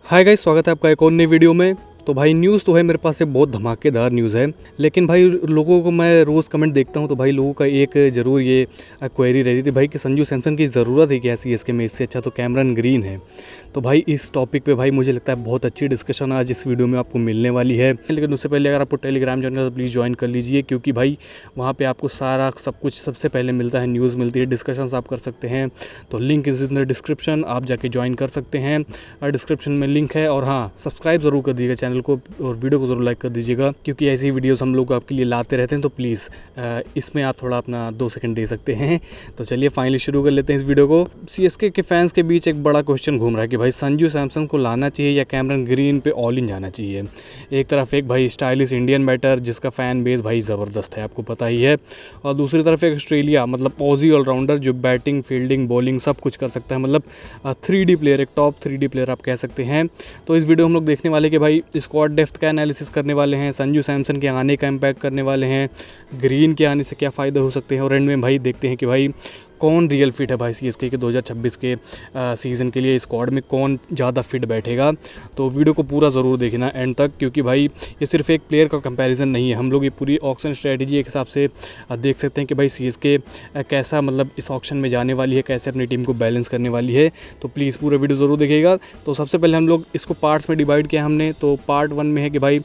Hi guys, स्वागत है आपका एक और नई वीडियो में। तो भाई न्यूज़ तो है मेरे पास से बहुत धमाकेदार न्यूज़ है, लेकिन भाई लोगों को मैं रोज़ कमेंट देखता हूँ तो भाई लोगों का एक ज़रूर ये क्वेरी रहती थी भाई कि संजू सैमसन की ज़रूरत है क्या सीएसके में, इससे अच्छा तो कैमरन ग्रीन है। तो भाई इस टॉपिक पे भाई मुझे लगता है बहुत अच्छी डिस्कशन आज इस वीडियो में आपको मिलने वाली है। लेकिन उससे पहले अगर आपको टेलीग्राम ज्वाइन करना तो प्लीज़ ज्वाइन कर लीजिए, क्योंकि भाई वहाँ पर आपको सारा सब कुछ सबसे पहले मिलता है, न्यूज़ मिलती है, डिस्कशंस आप कर सकते हैं। तो link is in the description, आप जाके ज्वाइन कर सकते हैं, डिस्क्रिप्शन में लिंक है। और हाँ, सब्सक्राइब ज़रूर कर दीजिएगा चैनल को और वीडियो को ज़रूर लाइक कर दीजिएगा, क्योंकि ऐसी वीडियोस हम लोग आपके लिए लाते रहते हैं। तो प्लीज़ इसमें आप थोड़ा अपना 2 सेकंड दे सकते हैं। तो चलिए फाइनली शुरू कर लेते हैं इस वीडियो को। सीएसके के फैंस के बीच एक बड़ा क्वेश्चन घूम रहा है कि भाई संजू सैमसन को लाना चाहिए या कैमरन ग्रीन पे ऑल इन जाना चाहिए। एक तरफ एक भाई स्टाइलिश इंडियन बैटर जिसका फ़ैन बेस भाई ज़बरदस्त है, आपको पता ही है, और दूसरी तरफ एक ऑस्ट्रेलिया मतलब ऑजी ऑलराउंडर जो बैटिंग फील्डिंग बॉलिंग सब कुछ कर सकता है, मतलब 3D प्लेयर, एक टॉप 3D प्लेयर आप कह सकते हैं। तो इस वीडियो हम लोग देखने वाले कि भाई स्क्वाड डेप्थ का एनालिसिस करने वाले हैं, संजू सैमसन के आने का इम्पैक्ट करने वाले हैं, ग्रीन के आने से क्या फ़ायदे हो सकते हैं, और एंड में भाई देखते हैं कि भाई कौन रियल फिट है भाई सीएसके के 2026 के सीज़न के लिए, स्क्वाड में कौन ज़्यादा फिट बैठेगा। तो वीडियो को पूरा ज़रूर देखना एंड तक, क्योंकि भाई ये सिर्फ एक प्लेयर का कंपैरिजन नहीं है, हम लोग ये पूरी ऑक्शन स्ट्रेटजी एक हिसाब से देख सकते हैं कि भाई सीएसके कैसा मतलब इस ऑक्शन में जाने वाली है, कैसे अपनी टीम को बैलेंस करने वाली है। तो प्लीज़ पूरा वीडियो ज़रूर देखिएगा। तो सबसे पहले हम लोग इसको पार्ट्स में डिवाइड किया हमने। तो पार्ट 1 में है कि भाई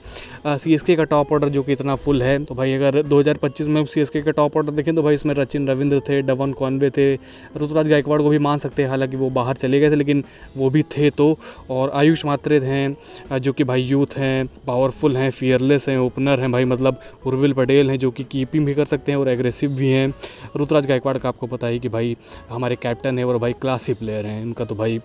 सीएसके का टॉप ऑर्डर जो कि इतना फुल है। तो भाई अगर 2025 में सीएसके का टॉप ऑर्डर देखें तो भाई इसमें सचिन रविंद्र थे, डवन कॉनवे थे, ऋतुराज गायकवाड़ को भी मान सकते हैं, हालांकि वो बाहर चले गए थे लेकिन वो भी थे। तो और आयुष मात्रे हैं जो कि भाई यूथ हैं, पावरफुल हैं, फियरलेस हैं, ओपनर हैं भाई, मतलब उर्विल पटेल हैं जो कि कीपिंग भी कर सकते हैं और एग्रेसिव भी हैं। ऋतुराज गायकवाड़ का आपको पता है कि भाई हमारे कैप्टन है और भाई क्लासी प्लेयर हैं, उनका तो भाई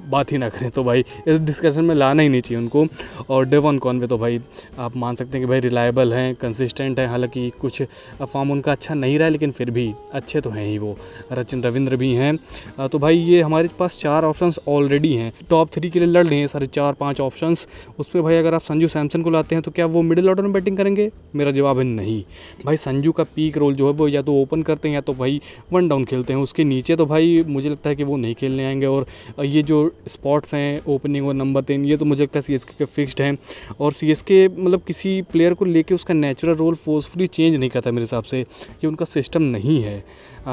बात ही ना करें, तो भाई इस डिस्कशन में लाना ही नहीं चाहिए उनको। और डेवन कॉनवे तो भाई आप मान सकते हैं कि भाई रिलायबल हैं, कंसिस्टेंट हैं, हालांकि कुछ फॉर्म उनका अच्छा नहीं रहा है लेकिन फिर भी अच्छे तो हैं ही वो। सचिन रविंद्र भी हैं। तो भाई ये हमारे पास 4 ऑप्शंस ऑलरेडी हैं, टॉप 3 के लिए लड़ रहे हैं सारे 4-5 ऑप्शंस। उस पर भाई अगर आप संजू सैमसन को लाते हैं तो क्या वो मिडिल ऑर्डर में बैटिंग करेंगे? मेरा जवाब है नहीं। भाई संजू का पीक रोल जो है वो या तो ओपन करते हैं या तो भाई 1 डाउन खेलते हैं, उसके नीचे तो भाई मुझे लगता है कि वो नहीं खेलने आएंगे। और ये जो स्पॉट्स हैं ओपनिंग और नंबर 3, ये तो मुझे लगता है सीएसके के फिक्स्ड हैं। और सीएसके मतलब किसी प्लेयर को लेके उसका नेचुरल रोल फोर्सफुली चेंज नहीं करता मेरे हिसाब से, ये उनका सिस्टम नहीं है।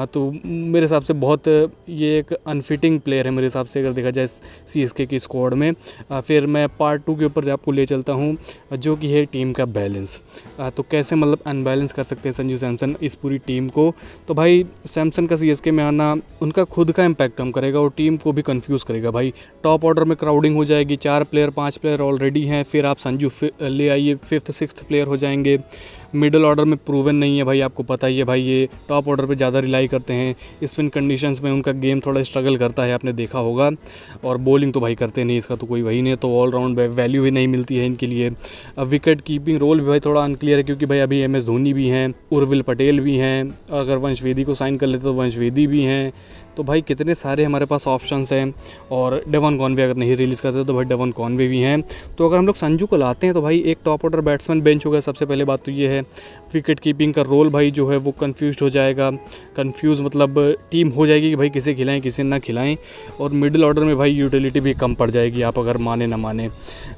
तो मेरे हिसाब से बहुत ये एक अनफिटिंग प्लेयर है मेरे हिसाब से अगर देखा जाए सीएसके की स्क्वाड में। फिर मैं पार्ट 2 के ऊपर आपको ले चलता हूँ जो कि है टीम का बैलेंस। तो कैसे मतलब अनबैलेंस कर सकते हैं संजू सैमसन इस पूरी टीम को। तो भाई सैमसन का सीएसके में आना उनका खुद का इम्पैक्ट कम करेगा और टीम को भी कंफ्यूज करेगा। भाई टॉप ऑर्डर में क्राउडिंग हो जाएगी, 4 प्लेयर 5 प्लेयर ऑलरेडी हैं, फिर आप संजू ले आइए 5th 6th प्लेयर हो जाएंगे। मिडिल ऑर्डर में प्रूवन नहीं है भाई, आपको पता ही है भाई, ये टॉप ऑर्डर पे ज़्यादा रिलाई करते हैं, स्पिन कंडीशंस में उनका गेम थोड़ा स्ट्रगल करता है, आपने देखा होगा। और बॉलिंग तो भाई करते नहीं, इसका तो कोई वही नहीं है, तो ऑलराउंड वैल्यू ही नहीं मिलती है इनके लिए। अब विकेट कीपिंग रोल भी भाई थोड़ा अनक्लियर है, क्योंकि भाई अभी MS धोनी भी हैं, उर्विल पटेल भी हैं, अगर वंशवेदी को साइन कर लेते तो वंशवेदी भी हैं। तो भाई कितने सारे हमारे पास ऑप्शंस हैं। और डेवन कॉनवे अगर नहीं रिलीज़ करते तो भाई डेवन कॉनवे भी हैं। तो अगर हम लोग संजू को लाते हैं तो भाई एक टॉप ऑर्डर बैट्समैन बेंच होगा, सबसे पहले बात तो ये है। विकेट कीपिंग का रोल भाई जो है वो कन्फ्यूज हो जाएगा, कन्फ्यूज़ मतलब टीम हो जाएगी कि भाई किसे खिलाएं किसे ना खिलाएं। और मिडिल ऑर्डर में भाई यूटिलिटी भी कम पड़ जाएगी, आप अगर माने ना माने।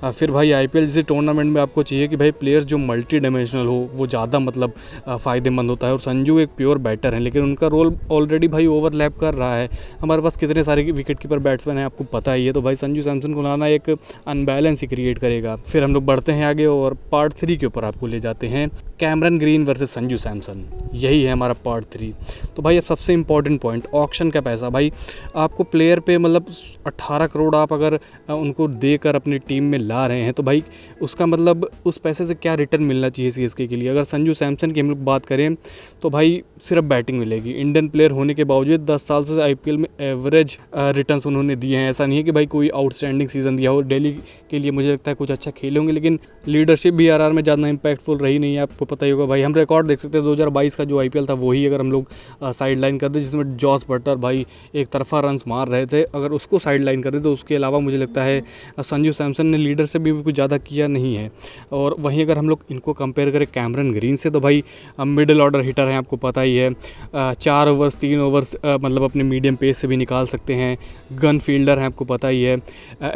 फिर भाई IPL जैसे टूर्नामेंट में आपको चाहिए कि भाई प्लेयर्स जो मल्टी डायमेंशनल हो, वो ज़्यादा मतलब फ़ायदेमंद होता है। और संजू एक प्योर बैटर है लेकिन उनका रोल ऑलरेडी भाई ओवरलैप कर रहा है। हमारे पास कितने सारे विकेट कीपर बैट्समैन हैं आपको पता ही है। तो भाई संजू सैमसन को लाना एक अनबैलेंस ही क्रिएट करेगा। फिर हम लोग बढ़ते हैं आगे और पार्ट 3 के ऊपर आपको ले जाते हैं, Cameron green versus Sanju Samson, यही है हमारा पार्ट 3। तो भाई अब सबसे इंपॉर्टेंट पॉइंट, ऑक्शन का पैसा। भाई आपको प्लेयर पे मतलब 18 करोड़ आप अगर उनको देकर अपनी टीम में ला रहे हैं तो भाई उसका मतलब उस पैसे से क्या रिटर्न मिलना चाहिए सीएसके के लिए। अगर संजू सैमसन की हम लोग बात करें तो भाई सिर्फ बैटिंग मिलेगी, इंडियन प्लेयर होने के बावजूद 10 साल से IPL में एवरेज रिटर्न्स उन्होंने दिए हैं। ऐसा नहीं है कि भाई कोई आउटस्टैंडिंग सीज़न दिया हो, दिल्ली के लिए मुझे लगता है कुछ अच्छा खेले होंगे, लेकिन लीडरशिप भी RR में ज़्यादा इम्पैक्टफुल रही नहीं है। आप आपको पता ही होगा भाई, हम रिकॉर्ड देख सकते हैं 2022 का जो IPL था वही अगर हम लोग साइड लाइन कर दे, जिसमें जॉस बटलर भाई एक तरफा रन्स मार रहे थे, अगर उसको साइड लाइन कर दे तो उसके अलावा मुझे लगता है संजू सैमसन ने लीडर से भी कुछ ज़्यादा किया नहीं है। और वहीं अगर हम लोग इनको कंपेयर करें कैमरन ग्रीन से, तो भाई मिडिल ऑर्डर हिटर हैं, आपको पता ही है, 4 ओवर्स 3 ओवर्स मतलब अपने मीडियम पेस से भी निकाल सकते हैं, गन फील्डर हैं, आपको पता ही है,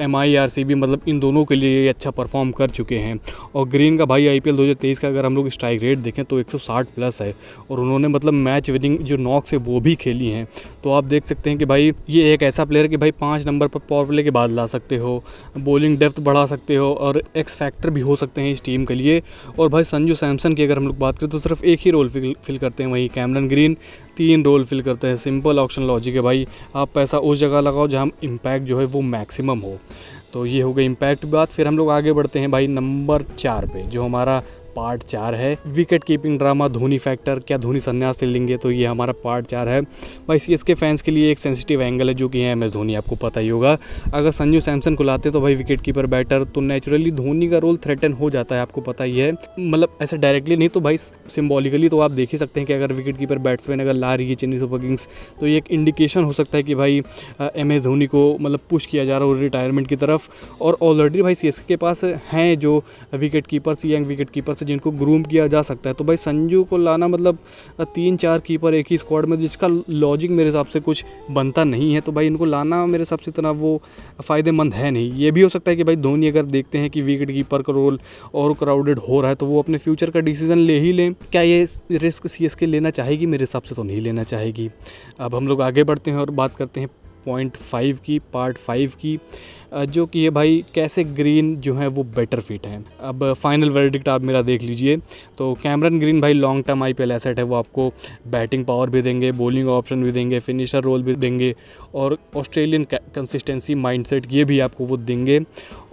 MIRC भी मतलब इन दोनों के लिए ये अच्छा परफॉर्म कर चुके हैं। और ग्रीन का भाई IPL 2023 का अगर हम लोग स्ट्राइक रेट देखें तो 160 प्लस है, और उन्होंने मतलब मैच विनिंग जो नॉक्स है वो भी खेली हैं। तो आप देख सकते हैं कि भाई ये एक ऐसा प्लेयर कि भाई 5 नंबर पर पावर प्ले के बाद ला सकते हो, बॉलिंग डेप्थ बढ़ा सकते हो, और एक्स फैक्टर भी हो सकते हैं इस टीम के लिए। और भाई संजू सैमसन की अगर हम लोग बात करें तो सिर्फ एक ही रोल फिल करते हैं, वहीं कैमरन ग्रीन 3 रोल फिल करते हैं। सिंपल ऑक्शन लॉजिक है भाई, आप पैसा उस जगह लगाओ जहाँ इम्पैक्ट जो है वो मैक्सिमम हो। तो ये हो गई इम्पैक्ट की बात। फिर हम लोग आगे बढ़ते हैं भाई नंबर 4 पे, जो हमारा पार्ट 4 है, wicket keeping drama Dhoni factor, क्या धोनी संन्यास ले लेंगे, तो ये हमारा पार्ट 4 है। भाई CSK फैंस के लिए एक सेंसिटिव एंगल है जो कि है MS धोनी, आपको पता ही होगा। अगर संजू सैमसन को लाते तो भाई विकेट कीपर बैटर, तो नेचुरली धोनी का रोल थ्रेटन हो जाता है, आपको पता ही है, मतलब ऐसे डायरेक्टली नहीं तो भाई सिम्बॉलिकली तो आप देख ही सकते हैं कि अगर विकेट कीपर बैट्समैन अगर ला रही है चेन्नई सुपर किंग्स, तो ये एक इंडिकेशन हो सकता है कि भाई MS धोनी को मतलब पुश किया जा रहा है रिटायरमेंट की तरफ। और ऑलरेडी भाई CSK के पास हैं जो wicket keepers, young wicket keepers जिनको ग्रूम किया जा सकता है। तो भाई संजू को लाना मतलब 3-4 कीपर एक ही स्क्वाड में, जिसका लॉजिक मेरे हिसाब से कुछ बनता नहीं है, तो भाई इनको लाना मेरे हिसाब से इतना वो फ़ायदेमंद है नहीं। ये भी हो सकता है कि भाई धोनी अगर देखते हैं कि विकेट कीपर का रोल और क्राउडेड हो रहा है तो वो अपने फ्यूचर का डिसीजन ले ही लें। क्या ये रिस्क CSK लेना चाहेगी? मेरे हिसाब से तो नहीं लेना चाहेगी। अब हम लोग आगे बढ़ते हैं और बात करते हैं पॉइंट 5 की, पार्ट 5 की, जो कि ये भाई कैसे ग्रीन जो है वो बेटर फिट हैं। अब फाइनल वर्डिक्ट आप मेरा देख लीजिए। तो कैमरन ग्रीन भाई लॉन्ग टर्म IPL एसेट है, वो आपको बैटिंग पावर भी देंगे, बॉलिंग ऑप्शन भी देंगे, फिनिशर रोल भी देंगे, और ऑस्ट्रेलियन कंसिस्टेंसी माइंडसेट ये भी आपको वो देंगे।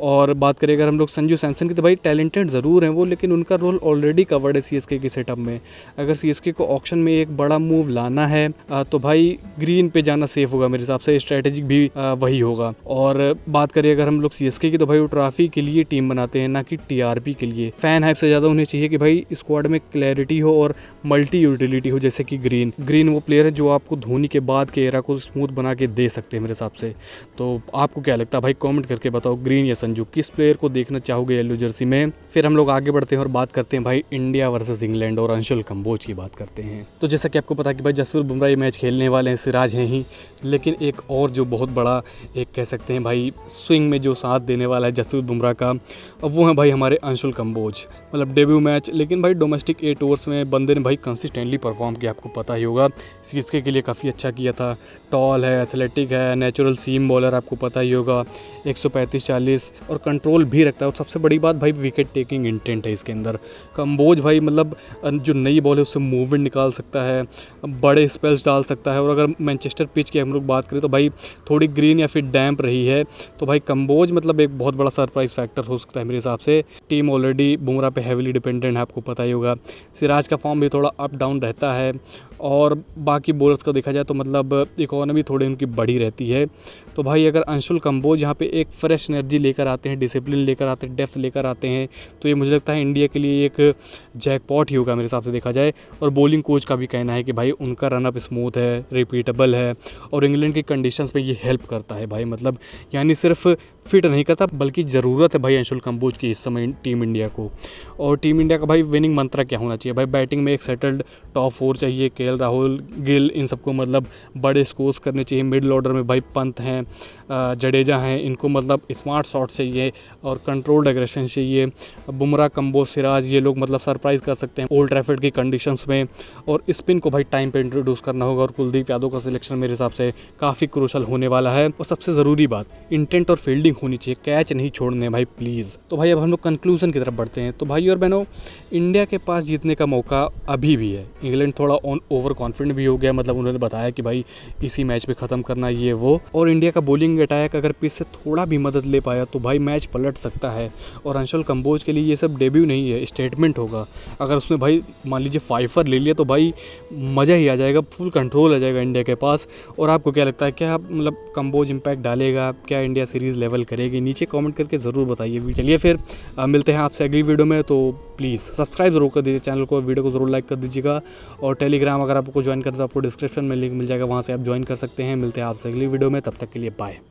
और बात करें अगर हम लोग संजू सैमसन की, तो भाई टैलेंटेड ज़रूर हैं वो, लेकिन उनका रोल ऑलरेडी कवर्ड है CSK की सेटअप में। अगर CSK को ऑक्शन में एक बड़ा मूव लाना है तो भाई ग्रीन पे जाना सेफ होगा मेरे हिसाब से, स्ट्रैटेजिक भी वही होगा। और बात करें अगर हम लोग CSK की, तो भाई वो ट्रॉफी के लिए टीम बनाते हैं, ना कि TRP के लिए। फैन हाइप से ज़्यादा उन्हें चाहिए कि भाई स्क्वाड में क्लैरिटी हो और मल्टी यूटिलिटी हो, जैसे कि ग्रीन वो प्लेयर है जो आपको धोनी के बाद के एरा को स्मूथ बना के दे सकते हैं मेरे हिसाब से। तो आपको क्या लगता है भाई, कमेंट करके बताओ, ग्रीन या संजू, किस प्लेयर को देखना चाहोगे येलो जर्सी में। फिर हम लोग आगे बढ़ते हैं और बात करते हैं भाई इंडिया वर्सेस इंग्लैंड और अंशुल कंबोज की बात करते हैं। तो जैसा कि आपको पता है कि भाई जसप्रीत बुमराह ये मैच खेलने वाले हैं, सिराज हैं ही, लेकिन एक और जो बहुत बड़ा एक कह सकते हैं भाई स्विंग में जो साथ देने वाला है जसप्रीत बुमराह का, अब वो है भाई हमारे अंशुल कंबोज। मतलब डेब्यू मैच, लेकिन भाई डोमेस्टिक 8 ओवर्स में बंदे ने भाई कंसिस्टेंटली परफॉर्म किया, आपको पता ही होगा। CSK के लिए काफ़ी अच्छा किया था, टॉल है, एथलेटिक है, नेचुरल सीम बॉलर, आपको पता ही होगा, 135-40 और कंट्रोल भी रखता है। और सबसे बड़ी बात भाई विकेट टेकिंग इंटेंट है इसके अंदर। कंबोज भाई मतलब जो नई बॉल है उससे मूवमेंट निकाल सकता है, बड़े स्पेल्स डाल सकता है। और अगर मैनचेस्टर पिच की हम लोग बात करें तो भाई थोड़ी ग्रीन या फिर डैम्प रही है, तो भाई कंबोज मतलब एक बहुत बड़ा सरप्राइज फैक्टर हो सकता है मेरे हिसाब से। टीम ऑलरेडी बुमराह पे हैवीली डिपेंडेंट है, आपको पता ही होगा। सिराज का फॉर्म भी थोड़ा अप डाउन रहता है, और बाकी बॉलर्स का देखा जाए तो मतलब इकोनॉमी थोड़ी उनकी बड़ी रहती है। तो भाई अगर अंशुल कंबोज यहाँ पे एक फ्रेश एनर्जी लेकर आते हैं, डिसिप्लिन लेकर आते हैं, डेप्थ लेकर आते हैं, तो ये मुझे लगता है इंडिया के लिए एक जैकपॉट ही होगा मेरे हिसाब से देखा जाए। और बॉलिंग कोच का भी कहना है कि भाई उनका रनअप स्मूथ है, रिपीटेबल है, और इंग्लैंड की कंडीशंस पे ये हेल्प करता है भाई। मतलब यानी सिर्फ फिट नहीं करता बल्कि ज़रूरत है भाई अंशुल कंबोज की इस समय टीम इंडिया को। और टीम इंडिया का भाई विनिंग मंत्र क्या होना चाहिए भाई, बैटिंग में एक सेटल्ड टॉप 4 चाहिए, KL राहुल, गिल, इन सबको मतलब बड़े स्कोर्स करने चाहिए। मिडिल ऑर्डर में भाई पंत हैं, जडेजा हैं, इनको मतलब स्मार्ट शॉट चाहिए और कंट्रोल्ड एग्रेशन चाहिए। बुमराह, कंबोज, सिराज ये लोग मतलब सरप्राइज़ कर सकते हैं ओल्ड ट्रैफर्ड की कंडीशंस में। और स्पिन को भाई टाइम पे इंट्रोड्यूस करना होगा, और कुलदीप यादव का सिलेक्शन मेरे हिसाब से काफ़ी क्रूशल होने वाला है। और सबसे ज़रूरी बात, इंटेंट और फील्डिंग होनी चाहिए, कैच नहीं छोड़ने भाई प्लीज़। तो भाई अब हम लोग कंक्लूजन की तरफ बढ़ते हैं। तो भाई और बहनों, इंडिया के पास जीतने का मौका अभी भी है। इंग्लैंड थोड़ा ओवर कॉन्फिडेंट भी हो गया, मतलब उन्होंने बताया कि भाई इसी मैच में ख़त्म करना ये वो। और इंडिया का बॉलिंग अटैक अगर पिच से थोड़ा भी मदद ले पाया तो भाई मैच पलट सकता है। और अंशुल कंबोज के लिए ये सब डेब्यू नहीं है, स्टेटमेंट होगा। अगर उसने भाई मान लीजिए 5 ले लिया तो भाई मज़ा ही आ जाएगा, फुल कंट्रोल आ जाएगा इंडिया के पास। और आपको क्या लगता है, क्या मतलब कंबोज इम्पैक्ट डालेगा, क्या इंडिया सीरीज़ लेवल ट्रैवल करेगी, नीचे कमेंट करके ज़रूर बताइए। चलिए फिर मिलते हैं आपसे अगली वीडियो में। तो प्लीज़ सब्सक्राइब ज़रूर कर दीजिए चैनल को, वीडियो को ज़रूर लाइक कर दीजिएगा। और टेलीग्राम अगर आपको ज्वाइन करना तो आपको डिस्क्रिप्शन में लिंक मिल जाएगा, वहाँ से आप ज्वाइन कर सकते हैं। मिलते हैं आपसे अगली वीडियो में, तब तक के लिए बाय।